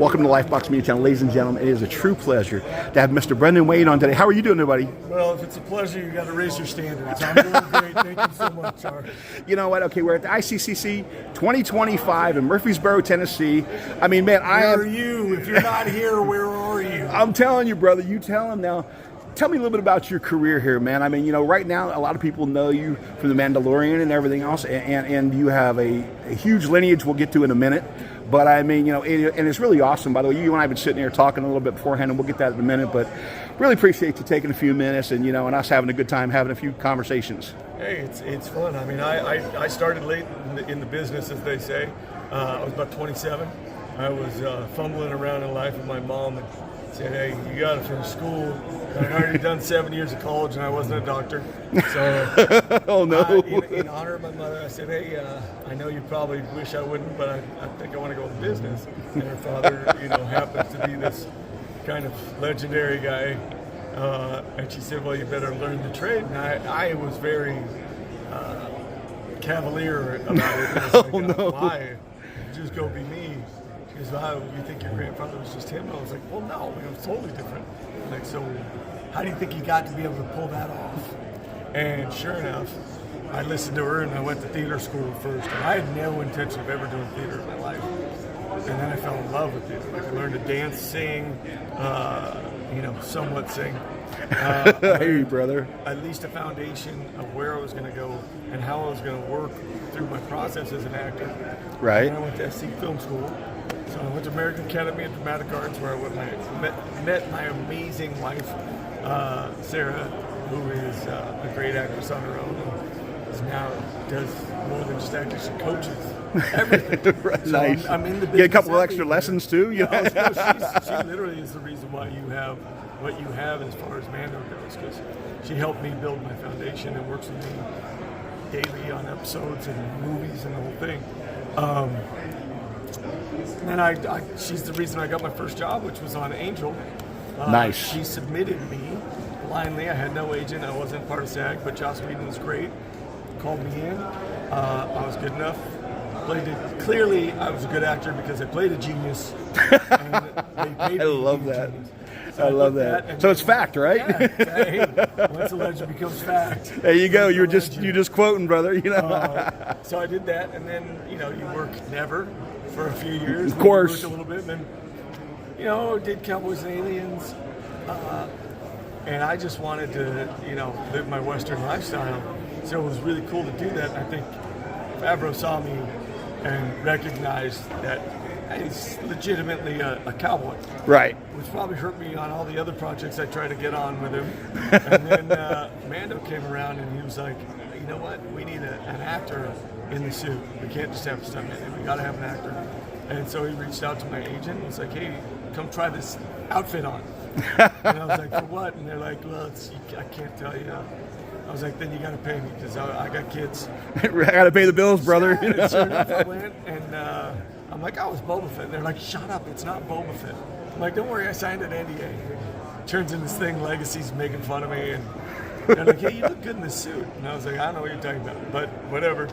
Welcome to Lifebox Media Channel, ladies and gentlemen. It is a true pleasure to have Mr. Brendan Wade on today. How are you doing, everybody? Well, if it's a pleasure, you got to raise your standards. I'm doing great. Thank you so much, sir. You know what? Okay, we're at the ICCC 2025 in Murfreesboro, Tennessee. I mean, man, Where are you? If you're not here, where are you? I'm telling you, brother. You tell him now. Tell me a little bit about your career here, man. I mean, you know, right now, a lot of people know you from the Mandalorian and everything else, and you have a huge lineage we'll get to in a minute. But I mean, you know, and it's really awesome. By the way, you and I have been sitting here talking a little bit beforehand, and we'll get that in a minute. But really appreciate you taking a few minutes and, you know, and us having a good time, having a few conversations. Hey, it's fun. I mean, I started late in the business, as they say. I was about 27. I was fumbling around in life with my mom and said, hey, you got to finish school. I'd already done 7 years of college and I wasn't a doctor. So, oh no! In honor of my mother, I said, hey, I know you probably wish I wouldn't, but I think I want to go into business. And her father, you know, happens to be this kind of legendary guy. And she said, well, you better learn the trade. And I was very cavalier about it. I was like, oh no! Why? Just go be me. She goes, well, you think your grandfather was just him? And I was like, well, no, it was totally different. Like, so how do you think he got to be able to pull that off? And sure enough, I listened to her and I went to theater school first. And I had no intention of ever doing theater in my life. And then I fell in love with theater. Like, I learned to dance, sing, you know, somewhat sing. Hey, brother. At least a foundation of where I was going to go and how I was going to work through my process as an actor. Right. And I went to SC Film School. So I went to American Academy of Dramatic Arts, where I met my amazing wife, Sarah, who is a great actress on her own, and is now does more than just acting; she coaches everything. Right. So Nice. I'm in the business. Get a couple of extra lessons too. You know? She literally is the reason why you have what you have as far as Mando goes, because she helped me build my foundation and works with me daily on episodes and movies and the whole thing. And she's the reason I got my first job, which was on Angel. Nice. She submitted me blindly. I had no agent. I wasn't part of SAG, but Joss Whedon was great. Called me in. I was good enough. Played it. Clearly, I was a good actor because I played a genius. And they paid I love that. So I love that. So it's fact, right? Yeah. Hey, once a legend becomes fact. There you go. You're just quoting, brother. You know. So I did that, and then you know you work never for a few years. Of course. A little bit, and then you know did Cowboys and Aliens, and I just wanted to you know live my Western lifestyle. So it was really cool to do that. I think Favreau saw me and recognized that he's legitimately a cowboy. Right. Which probably hurt me on all the other projects I tried to get on with him. And then Mando came around and he was like, you know what? We need an actor in the suit. We can't just have a stuntman. We got to have an actor. And so he reached out to my agent and was like, hey, come try this outfit on. And I was like, for what? And they're like, well, I can't tell you. I was like, then you got to pay me because I got kids. I got to pay the bills, brother. Yeah, sure enough, I went and I'm like, I was Boba Fett. And they're like, shut up, it's not Boba Fett. I'm like, don't worry, I signed an NDA. Turns into this thing, Legacy's making fun of me, and they're like, hey, you look good in this suit. And I was like, I don't know what you're talking about, but whatever.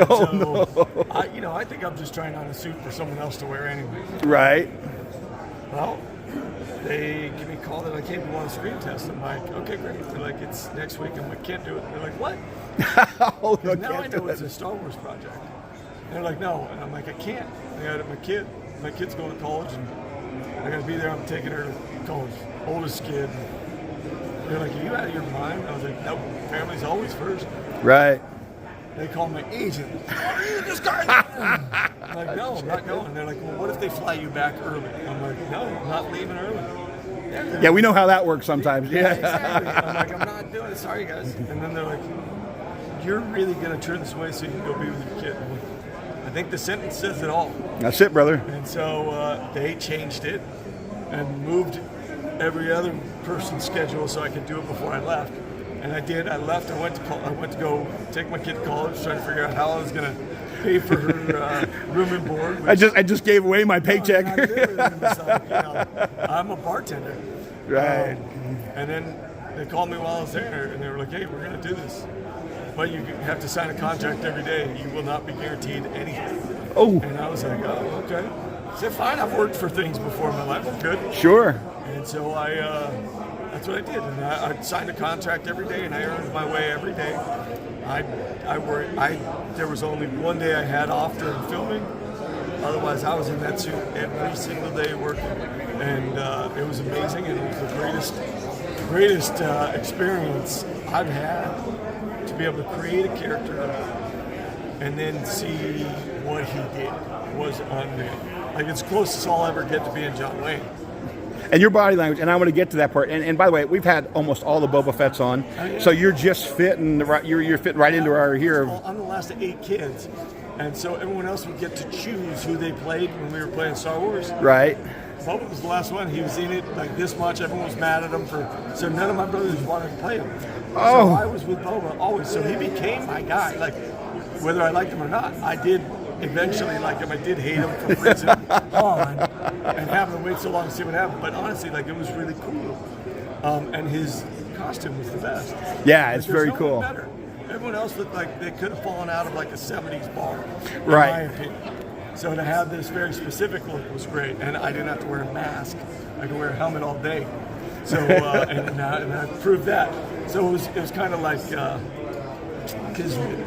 Oh, so, no. I think I'm just trying on a suit for someone else to wear anyway. Right. Well, they give me a call. They're like, hey, we want a screen test. I'm like, okay, great. They're like, it's next week. I'm like, can't do it. They're like, what? Oh, no, now I know it's a Star Wars project. And they're like, no. And I'm like, I can't. I got my kid's going to college, and I got to be there. I'm taking her to college. Oldest kid. They're like, are you out of your mind? I was like, no, family's always first. Right. They call my agent. Are you this guy? I'm like, no, I'm not going. They're like, well, what if they fly you back early? I'm like, no, I'm not leaving early. Yeah, we know how that works sometimes. Yeah. Exactly. I'm like, I'm not doing it. Sorry, guys. And then they're like, you're really going to turn this away so you can go be with your kid. I'm like, I think the sentence says it all. That's it, brother. And so they changed it and moved every other person's schedule so I could do it before I left. And I did. I left. I went to go take my kid to college, trying to figure out how I was going to pay for her room and board. I just gave away my paycheck. I'm a bartender. Right. And then they called me while I was there, and they were like, hey, we're going to do this. But you have to sign a contract every day. You will not be guaranteed anything. Oh. And I was like, oh, okay. I said, fine, I've worked for things before in my life. I'm good. Sure. And so that's what I did. And I signed a contract every day, and I earned my way every day. There was only one day I had off during filming. Otherwise, I was in that suit every single day working. And it was amazing, and it was the greatest experience I've had to be able to create a character and then see what he did was unreal. Like, it's closest I'll ever get to being John Wayne. And your body language, and I want to get to that part. And by the way, we've had almost all the Boba Fett's on, so you're just fitting right. You're fitting right into our here. I'm the last of 8 kids, and so everyone else would get to choose who they played when we were playing Star Wars. Right. Boba was the last one. He was in it like this much. Everyone was mad at him so none of my brothers wanted to play him. Oh. So I was with Boba always. So he became my guy. Like, whether I liked him or not, I did eventually like him. I did hate him for freezing on and having to wait so long to see what happened. But honestly, like, it was really cool. And his costume was the best. Yeah, it's very no cool. Better. Everyone else looked like they could have fallen out of like a 70s bar, in Right. my opinion. So to have this very specific look was great. And I didn't have to wear a mask. I could wear a helmet all day. So, and I proved that. So it was kind of like kismet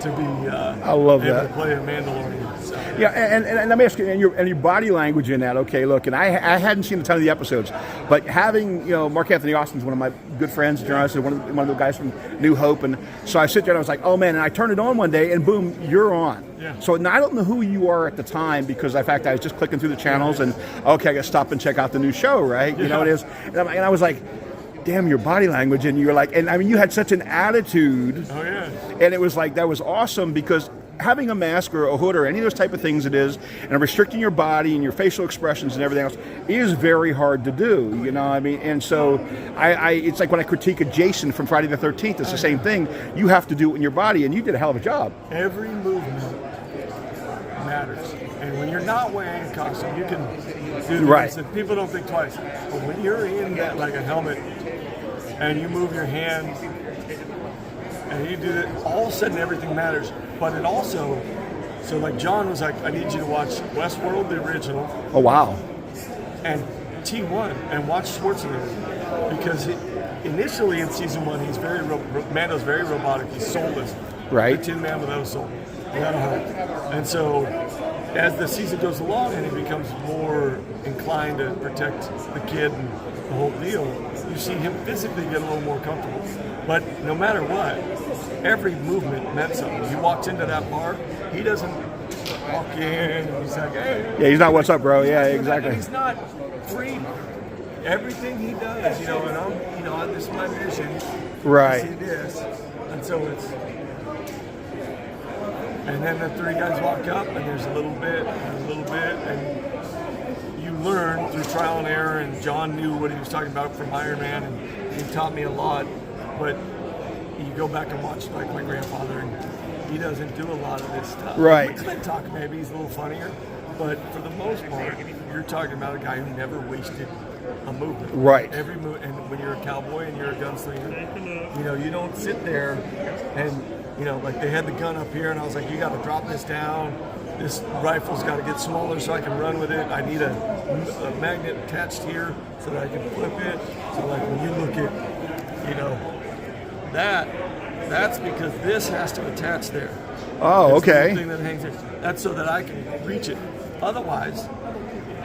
to be I love able that. to play a Mandalorian. So, Yeah, and let me ask you, and your body language in that. Okay, look, and I hadn't seen a ton of the episodes, but having, you know, Mark Anthony Austin's one of my good friends, Djarin, one of the guys from New Hope, and so I sit there and I was like, oh man, and I turned it on one day, and boom, you're on. Yeah. So now I don't know who you are at the time because, in fact, I was just clicking through the channels, and okay, I got to stop and check out the new show, right? You know what it is, and I was like, damn, your body language, and you're like, and I mean, you had such an attitude. Oh yeah. And it was like, that was awesome because having a mask or a hood or any of those type of things it is, and restricting your body and your facial expressions and everything else is very hard to do, you know what I mean? And so it's like when I critique a Jason from Friday the 13th, it's the same thing. You have to do it in your body, and you did a hell of a job. Every movement matters. And when you're not wearing a costume, you can do this, Right. and people don't think twice. But when you're in that, like a helmet, and you move your hand, and you do it, all of a sudden everything matters. But it also, so like John was like, I need you to watch Westworld, the original, Oh, wow. and T1, and watch Schwarzenegger. Because initially in season 1, he's Mando's very robotic, he's soulless. Right. The Tin Man without a soul, without a heart. And so as the season goes along and he becomes more inclined to protect the kid and the whole deal, you see him physically get a little more comfortable. But no matter what, every movement meant something. He walks into that bar, he doesn't walk in and he's like, hey. Yeah, he's not what's up, bro. Yeah, exactly. And he's not free. Everything he does, you know, and I'm, you know, this is my mission. Right. I see this. And so it's, and then the 3 guys walk up, and there's a little bit, and a little bit, and you learn through trial and error. And John knew what he was talking about from Iron Man, and he taught me a lot. But you go back and watch, like, my grandfather, and he doesn't do a lot of this stuff. Right. Spin talk, maybe he's a little funnier, but for the most part, you're talking about a guy who never wasted a movement. Right. Every move, and when you're a cowboy and you're a gunslinger, you know, you don't sit there and, you know, like they had the gun up here, and I was like, you got to drop this down. This rifle's got to get smaller so I can run with it. I need a magnet attached here so that I can flip it. So like when you look at, you know, that's because this has to attach there. Oh, It's the okay. thing that hangs there. That's so that I can reach it. Otherwise,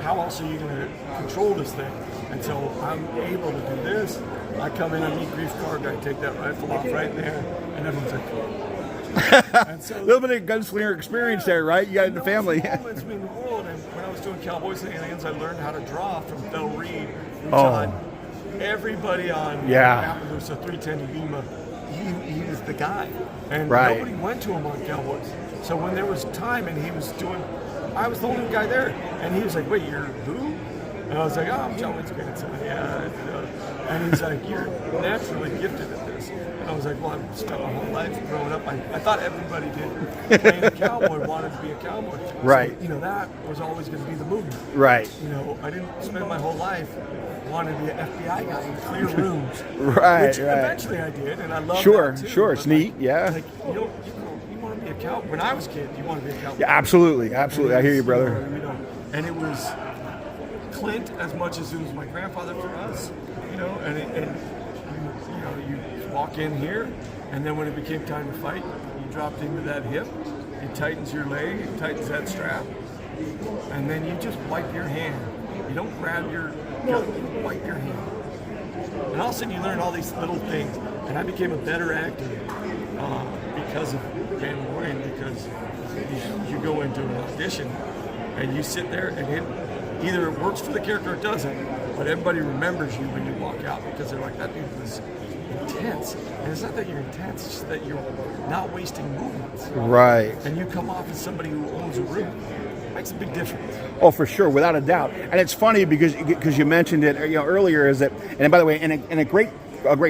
how else are you going to control this thing? And so I'm able to do this. I come in and meet Grief Cargo, I take that rifle off right there, and everyone's like, and so A little bit of gunslinger experience there, right? You got it in the family. moments mean the world. And when I was doing Cowboys and Aliens, I learned how to draw from Phil Reed, who taught everybody on Yeah. Appaloosa, so 310 Yuma. He was the guy, and Right. nobody went to him on Cowboys. So when there was time and he was doing, I was the only guy there, and he was like, "Wait, you're who?" And I was like, "Oh, I'm John Wayne's grandson." Yeah. And he's like, "You're naturally gifted at this." And I was like, "Well, I've spent my whole life growing up. I thought everybody did. Playing a cowboy wanted to be a cowboy. Right. So, you know, that was always going to be the movement. Right. You know, I didn't spend my whole life wanting to be an FBI guy in clear rooms. Right, Which right. eventually I did, and I love Sure, that too. sure, it's But, like, neat, yeah. Like, you want to be a cowboy. When I was a kid, you want to be a cowboy. Yeah, absolutely, absolutely. I hear you, brother. You know, and it was Clint as much as it was my grandfather for us, you know. And you walk in here, and then when it became time to fight, you dropped into that hip, it tightens your leg, it tightens that strap, and then you just wipe your hand. You don't grab your gun, you wipe your hand. And all of a sudden you learn all these little things. And I became a better actor because of Mandalorian, because you go into an audition and you sit there and either it works for the character or it doesn't, but everybody remembers you when you walk out because they're like, that dude was intense. And it's not that you're intense, it's just that you're not wasting movements. Right. And you come off as somebody who owns a room. It makes a big difference. Oh, for sure, without a doubt. And it's funny because you mentioned it, earlier, is that, and by the way,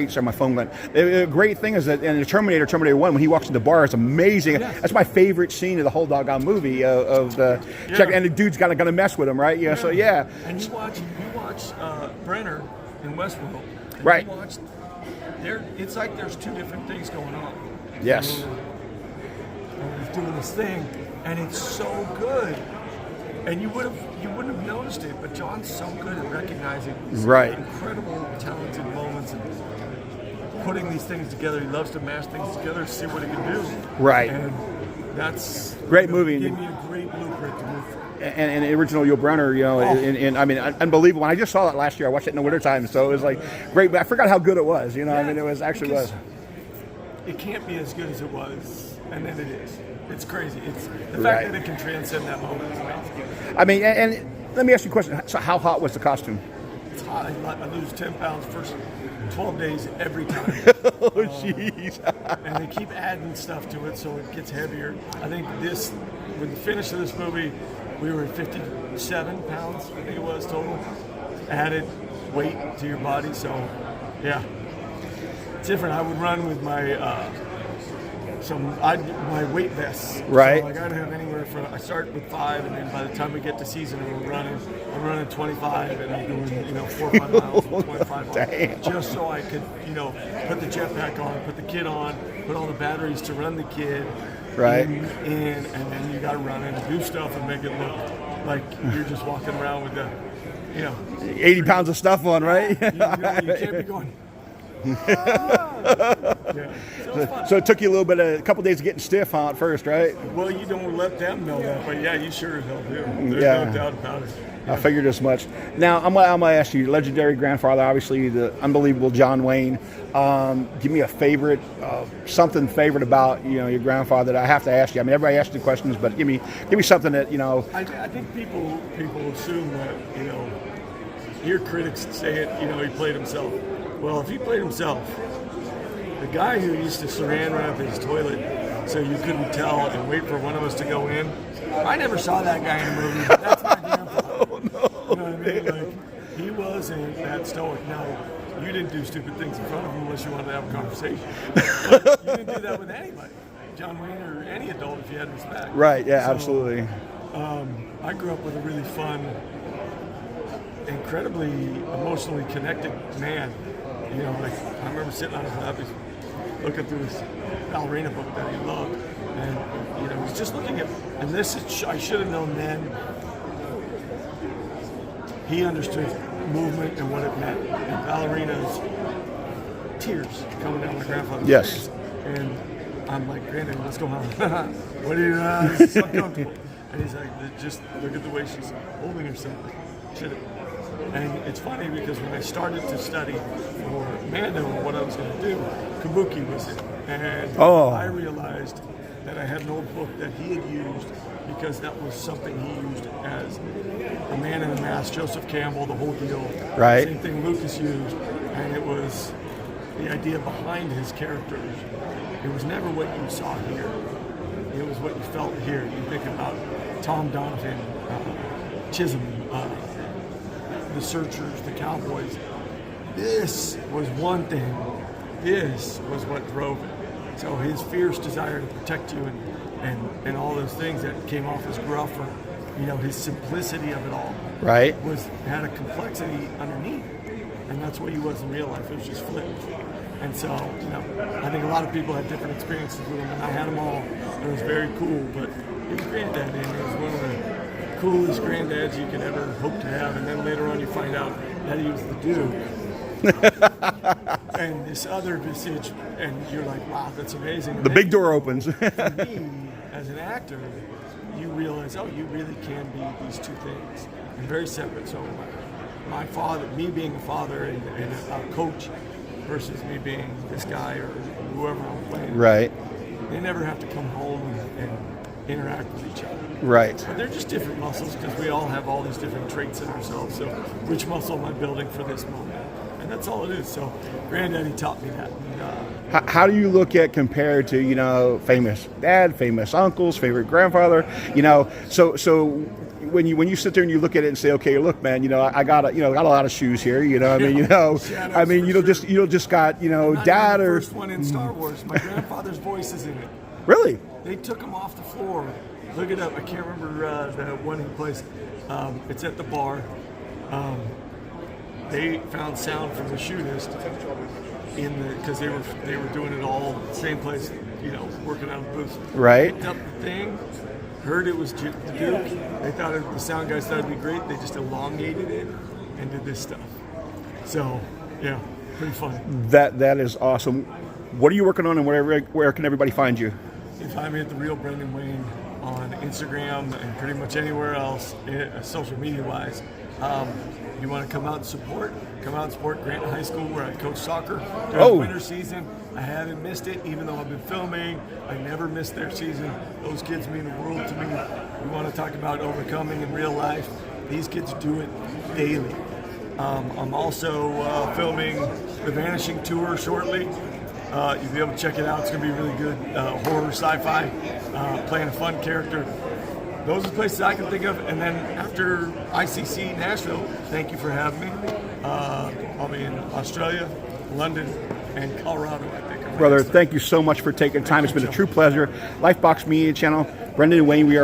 sorry, my phone went. A great thing is that in the Terminator 1, when he walks in the bar, it's amazing. Yes. That's my favorite scene of the whole doggone movie of the check, and the dude's gonna mess with him, right? Yeah. So yeah. And you watch Brenner in Westworld. And right. You watch it's like there's two different things going on. Yes. And he's doing this thing, and it's so good. And you wouldn't have noticed it, but John's so good at recognizing these incredible, talented moments and putting these things together. He loves to mash things together to see what he can do. Right. And that's great movie. Gave me a great blueprint to move. And the original Yul Brynner, and I mean, unbelievable. I just saw it last year. I watched it in the wintertime, so it was like great. But I forgot how good it was. I mean, it was actually was. It can't be as good as it was, and then it is. It's crazy. It's the fact that it can transcend that moment is amazing. I mean, and let me ask you a question. So how hot was the costume? It's hot. I lose 10 pounds first 12 days every time. Oh, jeez. And they keep adding stuff to it, so it gets heavier. I think with the finish of this movie, we were at 57 pounds, I think it was total, added weight to your body. So, yeah, it's different. I would run with my my weight vests. Right. So I gotta have anywhere from, I start with 5, and then by the time we get to season, I'm running 25, and I'm doing 4 or 5 miles with 25 miles, just so I could put the jetpack on, put the kit on, put all the batteries to run the kit. Right. In, and then you gotta run and do stuff and make it look like you're just walking around with the 80 pounds of stuff on, right? You can't be going. Yeah. So it took you a couple days of getting stiff at first, right? Well, you don't let them know that, but yeah, you sure as hell do. There's no doubt about it. Yeah. I figured as much. Now, I'm gonna ask you, legendary grandfather, obviously the unbelievable John Wayne. Give me a favorite, something favorite about your grandfather that I have to ask you. I mean, everybody asks you questions, but give me something that I think people assume that hear critics say it. He played himself. Well, if he played himself, the guy who used to saran wrap his toilet so you couldn't tell and wait for one of us to go in, I never saw that guy in a movie, but that's my grandfather. Oh, no. You know what I mean? Like, he wasn't that stoic. Now, you didn't do stupid things in front of him unless you wanted to have a conversation. But you didn't do that with anybody. John Wayne or any adult if you had respect. Right, yeah, absolutely. I grew up with a really fun, incredibly emotionally connected man. I remember sitting on his lap, looking through his ballerina book that he loved, and he was just looking at. And I should have known then. He understood movement and what it meant. And ballerinas, tears coming down my grandfather's face. And I'm like, Granddad, what's going on? What are you? This is so comfortable. And he's like, just look at the way she's holding herself. And it's funny because when I started to study for Mando and what I was going to do, Kabuki was it. And I realized that I had an old book that he had used because that was something he used as a man in a mask, Joseph Campbell, the whole deal. Right. Same thing Lucas used. And it was the idea behind his characters. It was never what you saw here. It was what you felt here. You think about Tom Donovan, Chisholm, the Searchers, the Cowboys. This was one thing. This was what drove it. So his fierce desire to protect you and all those things that came off as gruff, or his simplicity of it all, right, had a complexity underneath, and that's what he was in real life. It was just flipped. And so I think a lot of people had different experiences with him, and I had them all. It was very cool, but his granddad, and it was one of the coolest granddads you could ever hope to have, and then later on you find out that he was the dude. And this other visage, and you're like, wow, that's amazing. The big door opens. For me, as an actor, you realize, oh, you really can be these two things, and very separate. So my father, me being a father and a coach, versus me being this guy or whoever I'm playing. Right. They never have to come home and interact with each other. Right. But they're just different muscles because we all have all these different traits in ourselves. So which muscle am I building for this moment? And that's all it is. So Granddaddy taught me that. And, how do you look at compared to, you know, famous dad, famous uncles, favorite grandfather, you know, so when you sit there and you look at it and say, okay, look, man, you know, I got a lot of shoes here, you know, I mean, you know, you don't just got, you know, dad or the first one in Star Wars. My grandfather's voice is in it. Really? They took him off the floor. Look it up. I can't remember the one he plays. It's at the bar. They found sound from the shootist because they were doing it all same place, you know, working out of the booth. Right. Picked up the thing, heard it was the Duke. They thought the sound guys thought it'd be great. They just elongated it and did this stuff. So yeah, pretty funny. That is awesome. What are you working on, and where can everybody find you? You can find me at The Real Brendan Wayne on Instagram and pretty much anywhere else, social media-wise. You want to come out and support Grant High School, where I coach soccer during the winter season. I haven't missed it, even though I've been filming. I never missed their season. Those kids mean the world to me. We want to talk about overcoming in real life. These kids do it daily. I'm also filming The Vanishing Tour shortly. You'll be able to check it out. It's going to be really good horror, sci-fi, playing a fun character. Those are the places I can think of. And then after ICC Nashville, thank you for having me. I'll be in Australia, London, and Colorado, I think. Brother, thank you so much for taking time. It's been a true pleasure. Lifebox Media Channel, Brendan and Wayne, we are